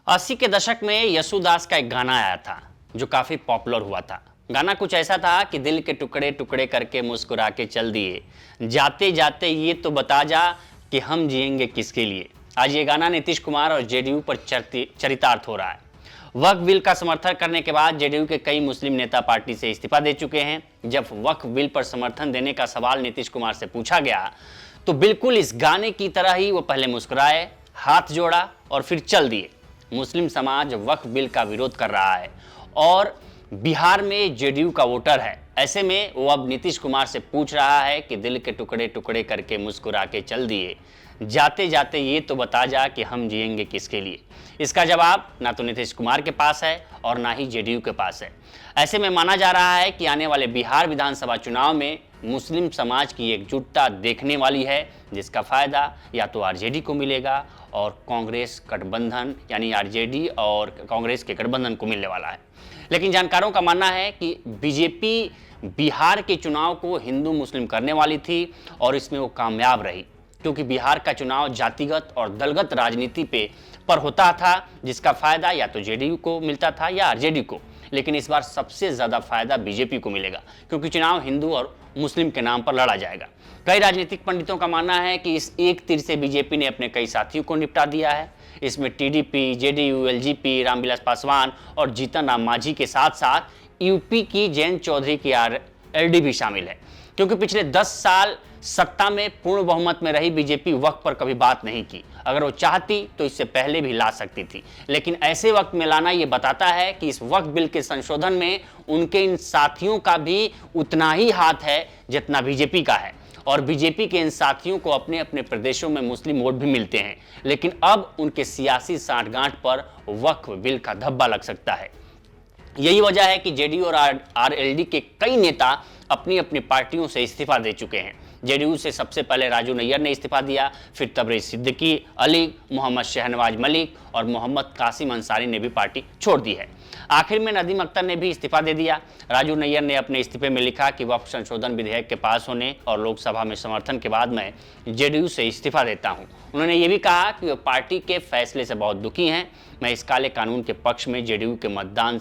80 के दशक में यसुदास का एक गाना आया था जो काफी पॉपुलर हुआ था। गाना कुछ ऐसा था कि दिल के टुकड़े टुकड़े करके मुस्कुरा के चल दिए, जाते जाते ये तो बता जा कि हम जिएंगे किसके लिए। आज ये गाना नीतीश कुमार और जेडीयू पर चरितार्थ हो रहा है। वक्फ बिल का समर्थन करने के बाद जेडीयू के कई मुस्लिम नेता पार्टी से इस्तीफा दे चुके हैं। जब वक्फ बिल पर समर्थन देने का सवाल नीतीश कुमार से पूछा गया तो बिल्कुल इस गाने की तरह ही वो पहले मुस्कुराए, हाथ जोड़ा और फिर चल दिए। मुस्लिम समाज वक्फ बिल का विरोध कर रहा है और बिहार में जेडीयू का वोटर है। ऐसे में वो अब नीतीश कुमार से पूछ रहा है कि दिल के टुकड़े टुकड़े करके मुस्कुरा के चल दिए, जाते जाते ये तो बता जा कि हम जिएंगे किसके लिए। इसका जवाब ना तो नीतीश कुमार के पास है और ना ही जेडीयू के पास है। ऐसे में माना जा रहा है कि आने वाले बिहार विधानसभा चुनाव में मुस्लिम समाज की एकजुटता देखने वाली है, जिसका फायदा या तो आरजेडी को मिलेगा और कांग्रेस गठबंधन यानी आरजेडी और कांग्रेस के गठबंधन को मिलने वाला है। लेकिन जानकारों का मानना है कि बीजेपी बिहार के चुनाव को हिंदू मुस्लिम करने वाली थी और इसमें वो कामयाब रही, क्योंकि बिहार का चुनाव जातिगत और दलगत राजनीति पर होता था, जिसका फायदा या तो जेडीयू को मिलता था या आरजेडी को। लेकिन इस बार सबसे ज्यादा फायदा बीजेपी को मिलेगा, क्योंकि चुनाव हिंदू और मुस्लिम के नाम पर लड़ा जाएगा। कई राजनीतिक पंडितों का मानना है कि इस एक तीर से बीजेपी ने अपने कई साथियों को निपटा दिया है। इसमें TDP, JDU, LJP, Ramvilas Paswan और जीतन राम मांझी के साथ साथ यूपी की जयंत चौधरी की आरएलडी भी शामिल है, क्योंकि पिछले 10 साल सत्ता में पूर्ण बहुमत में रही बीजेपी वक्त पर कभी बात नहीं की। अगर वो चाहती तो इससे पहले भी ला सकती थी, लेकिन ऐसे वक्त में लाना ये बताता है कि इस वक्फ बिल के संशोधन में उनके इन साथियों का भी उतना ही हाथ है जितना बीजेपी का है। और बीजेपी के इन साथियों को अपने अपने प्रदेशों में मुस्लिम वोट भी मिलते हैं, लेकिन अब उनके सियासी सांठगांठ पर वक्फ बिल का धब्बा लग सकता है। यही वजह है कि जेडीयू और आरएलडी के कई नेता अपनी अपनी पार्टियों से इस्तीफा दे चुके हैं। जेडीयू से सबसे पहले राजू नैयर ने इस्तीफा दिया, फिर तबरेज सिद्दीकी, अली, मोहम्मद शहनवाज मलिक और मोहम्मद कासिम अंसारी ने भी पार्टी छोड़ दी है। आखिर में नदीम अख्तर ने भी इस्तीफा दे दिया। राजू नैयर ने अपने इस्तीफे में लिखा कि वक्फ संशोधन विधेयक के पास होने और लोकसभा में समर्थन के बाद मैं जेडीयू से इस्तीफा देता हूं। उन्होंने ये भी कहा कि वे पार्टी के फैसले से बहुत दुखी हैं। मैं इस काले कानून के पक्ष में जेडीयू के मतदान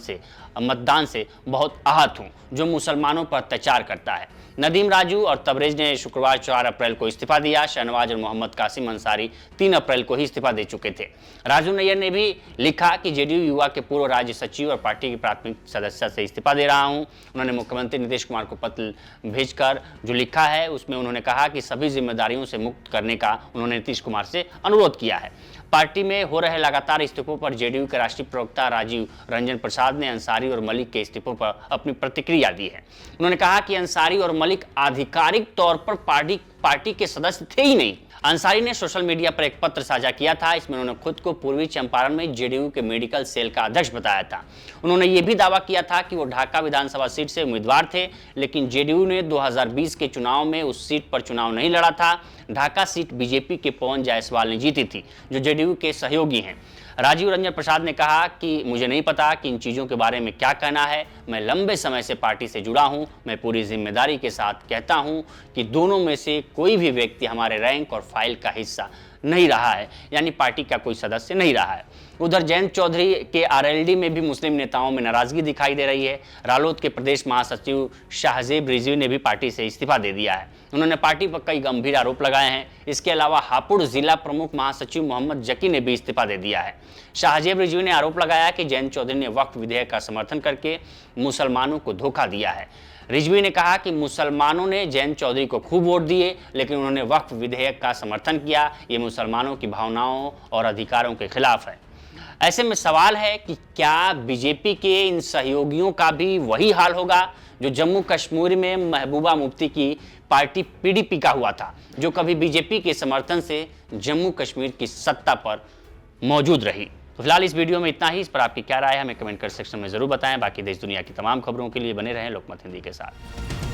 से बहुत आहत हूं, जो मुसलमानों पर अत्याचार करता है। नदीम, राजू और तबरेज ने शुक्रवार 4 अप्रैल को इस्तीफा दिया। शहनवाज और मोहम्मद कासिम अंसारी 3 अप्रैल को ही इस्तीफा दे चुके थे। राजू नैयर ने भी लिखा कि जेडीयू युवा के पूर्व राज्य सचिव और पार्टी की प्राथमिक सदस्यता से इस्तीफा दे रहा हूं। उन्होंने मुख्यमंत्री नीतीश कुमार को पत्र भेजकर जो लिखा है उसमें उन्होंने कहा कि सभी जिम्मेदारियों से मुक्त करने का उन्होंने नीतीश कुमार से अनुरोध किया है। पार्टी में हो रहे लगातार इस्तीफों पर जेडीयू के राष्ट्रीय प्रवक्ता राजीव रंजन प्रसाद ने अंसारी और मलिक के इस्तीफों पर अपनी प्रतिक्रिया दी है। उन्होंने कहा कि अंसारी और मलिक आधिकारिक तौर पर पार्टी के सदस्य थे ही नहीं। अंसारी ने सोशल मीडिया पर एक पत्र साझा किया था। इसमें उन्होंने खुद को पूर्वी चंपारण में जेडीयू के मेडिकल सेल का अध्यक्ष बताया था। उन्होंने ये भी दावा किया था कि वो ढाका विधानसभा सीट से उम्मीदवार थे, लेकिन जेडीयू ने 2020 के चुनाव में उस सीट पर चुनाव नहीं लड़ा था। ढाका सीट बीजेपी के पवन जायसवाल ने जीती थी, जो जेडीयू के सहयोगी हैं। राजीव रंजन प्रसाद ने कहा कि मुझे नहीं पता कि इन चीज़ों के बारे में क्या कहना है। मैं लंबे समय से पार्टी से जुड़ा हूं। मैं पूरी जिम्मेदारी के साथ कहता हूं कि दोनों में से कोई भी व्यक्ति हमारे रैंक और फाइल का हिस्सा नहीं रहा है, यानी पार्टी का कोई सदस्य नहीं रहा है। उधर जयंत चौधरी के आरएलडी में भी मुस्लिम नेताओं में नाराजगी दिखाई दे रही है। रालोद के प्रदेश महासचिव शाहजेब रिजवी ने भी पार्टी से इस्तीफा दे दिया है। उन्होंने पार्टी पर कई गंभीर आरोप लगाए हैं। इसके अलावा हापुड़ जिला प्रमुख महासचिव मोहम्मद जकी ने भी इस्तीफा दे दिया है। शाहजेब रिजवी ने आरोप लगाया कि जयंत चौधरी ने वक्फ विधेयक का समर्थन करके मुसलमानों को धोखा दिया है। रिजवी ने कहा कि मुसलमानों ने जयंत चौधरी को खूब वोट दिए, लेकिन उन्होंने वक्फ विधेयक का समर्थन किया। ये मुसलमानों की भावनाओं और अधिकारों के खिलाफ है। ऐसे में सवाल है कि क्या बीजेपी के इन सहयोगियों का भी वही हाल होगा जो जम्मू कश्मीर में महबूबा मुफ्ती की पार्टी पीडीपी का हुआ था, जो कभी बीजेपी के समर्थन से जम्मू कश्मीर की सत्ता पर मौजूद रही। तो फिलहाल इस वीडियो में इतना ही। इस पर आपकी क्या राय है हमें कमेंट कर सेक्शन में जरूर बताएं। बाकी देश दुनिया की तमाम खबरों के लिए बने रहें लोकमत हिंदी के साथ।